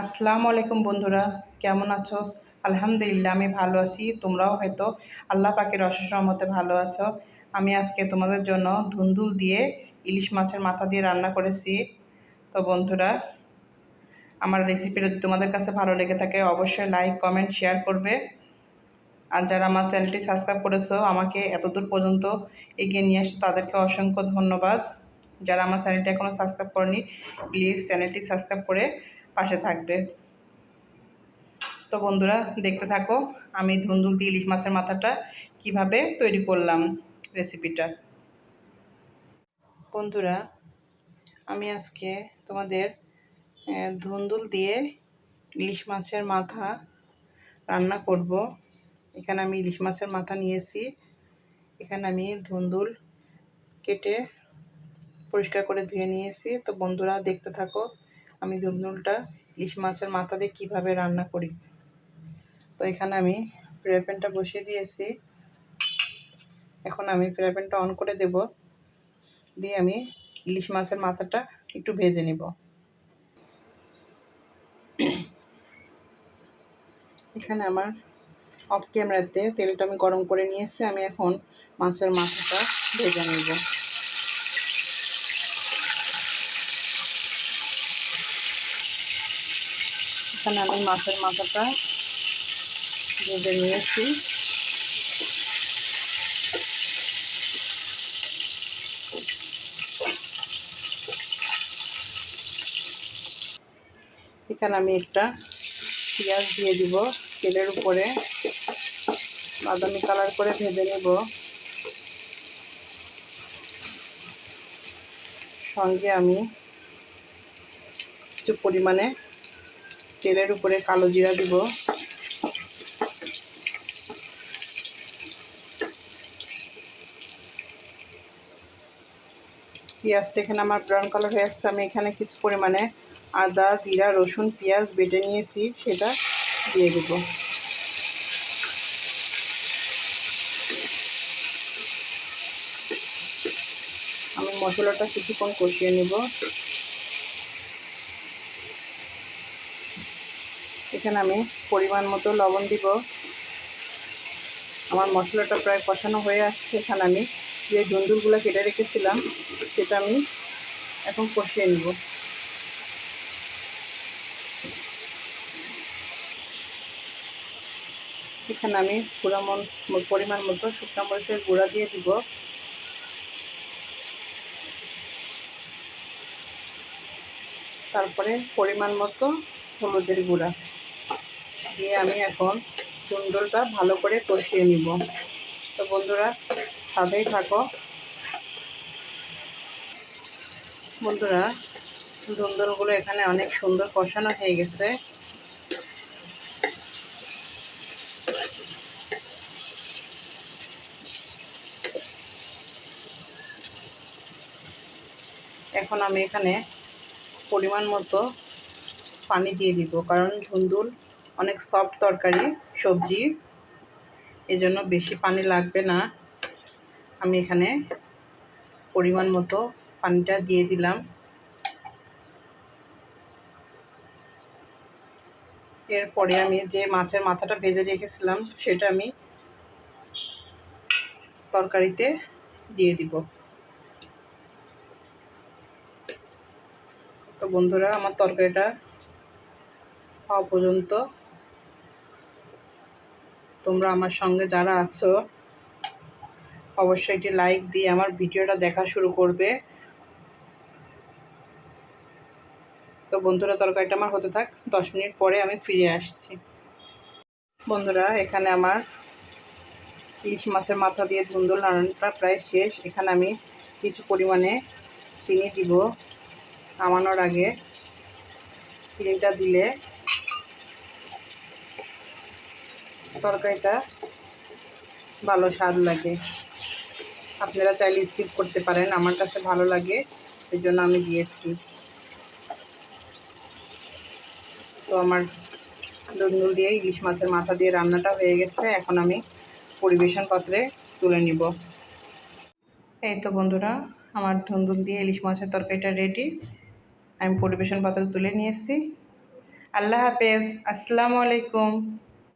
আসসালামু আলাইকুম বন্ধুরা, কেমন আছো? আলহামদুলিল্লাহ আমি ভালো আছি। তোমরাও হয়তো আল্লাহ পাকের অশেষ রহমতে ভালো আছো। আমি আজকে তোমাদের জন্য ধুন্দুল দিয়ে ইলিশ মাছের মাথা দিয়ে রান্না করেছি। তো বন্ধুরা, আমার রেসিপিটা যদি তোমাদের কাছে ভালো লেগে থাকে অবশ্যই লাইক কমেন্ট শেয়ার করবে। আর যারা আমার চ্যানেলটি সাবস্ক্রাইব করেছো, আমাকে এতদূর পর্যন্ত এগিয়ে নিয়ে আসছো, তাদেরকে অসংখ্য ধন্যবাদ। যারা আমার চ্যানেলটি এখনও সাবস্ক্রাইব করেনি, প্লিজ চ্যানেলটি সাবস্ক্রাইব করে পাশে থাকবে। তো বন্ধুরা, দেখতে থাকো আমি ধুন্দুল দিয়ে ইলিশ মাছের মাথাটা কিভাবে তৈরি করলাম রেসিপিটা। বন্ধুরা, আমি আজকে তোমাদের ধুন্দুল দিয়ে ইলিশ মাছের মাথা রান্না করব। এখানে আমি ইলিশ মাছের মাথা নিয়েছি। এখানে আমি ধুন্দুল কেটে পরিষ্কার করে ধুয়ে নিয়েছি। তো বন্ধুরা, দেখতে থাকো আমি ধুন্দুলটা ইলিশ মাছের মাথা দিয়ে কীভাবে রান্না করি। তো এখানে আমি ফ্রাই প্যানটা বসিয়ে দিয়েছি। এখন আমি ফ্রাই প্যানটা অন করে দেব, দিয়ে আমি ইলিশ মাছের মাথাটা একটু ভেজে নেব। এখানে আমার অফ ক্যামেরাতে তেলটা আমি গরম করে নিয়েছি। আমি এখন মাছের মাথাটা ভেজে নেব। এখানে আমি মাছের মাথাটা ভেজে নিয়েছি। এখানে আমি একটা পেঁয়াজ দিয়ে দিব তেলের উপরে, বাদামি কালার করে ভেজে নেব। সঙ্গে আমি কিছু পরিমাণে তেলের উপরে কালো জিরা দিব। পেঁয়াজটা এখানে আমার ব্রাউন কালার হয়ে আসছে। আমি এখানে কিছু পরিমাণে আদা, জিরা, রসুন, পেঁয়াজ বেটে নিয়েছি, সেটা দিয়ে দেব। আমি মশলাটা কিছুক্ষণ কষিয়ে নেব। এখানে আমি পরিমাণ মতো লবণ দিব। আমার মশলাটা প্রায় কষানো হয়ে আসছে। এখানে আমি যে ধুন্দুলগুলো কেটে রেখেছিলাম সেটা আমি এখন কষিয়ে নেব। এখানে আমি পরিমাণ মতো শুকনো মরিচের গুঁড়া দিয়ে দিব। তারপরে পরিমাণ মতো হলুদের গুঁড়া দিয়ে আমি এখন ধুন্দুলটা ভালো করে কষিয়ে নিব। তো বন্ধুরা, সাথেই থাকো। বন্ধুরা, ধুন্দুলগুলো এখানে অনেক সুন্দর কষানো হয়ে গেছে। এখন আমি এখানে পরিমাণ মতো পানি দিয়ে দিব, কারণ ধুন্দুল অনেক সফট তরকারি সবজি, এজন্য বেশি পানি লাগবে না। আমি এখানে পরিমাণ মতো পানিটা দিয়ে দিলাম। এরপরে আমি যে মাছের মাথাটা ভেজে রেখেছিলাম সেটা আমি তরকারিতে দিয়ে দিব। তো বন্ধুরা, আমার তরকারিটা হওয়া পর্যন্ত তোমরা আমার সঙ্গে যারা আছো অবশ্যই একটি লাইক দিয়ে আমার ভিডিওটা দেখা শুরু করবে। তো বন্ধুরা, তরকারিটা আমার হতে থাক, 10 মিনিট পরে আমি ফিরে আসছি। বন্ধুরা, এখানে আমার ইলিশ মাছের মাথা দিয়ে ধুন্দুল রান্নাটা প্রায় শেষ। এখানে আমি কিছু পরিমাণে চিনি দিব। নামানোর আগে চিনিটা দিলে তরকারিটা ভালো স্বাদ লাগে। আপনারা চাইলে স্কিপ করতে পারেন, আমার কাছে ভালো লাগে এই জন্য আমি দিয়েছি। তো আমার ধুন্দুল দিয়ে ইলিশ মাছের মাথা দিয়ে রান্নাটা হয়ে গেছে। এখন আমি পরিবেশন পাত্রে তুলে নিব। এই তো বন্ধুরা, আমার ধুন্দুল দিয়ে ইলিশ মাছের তরকারিটা রেডি। আমি পরিবেশন পাত্রে তুলে নিয়েছি। আল্লাহ হাফেজ। আসসালামু আলাইকুম।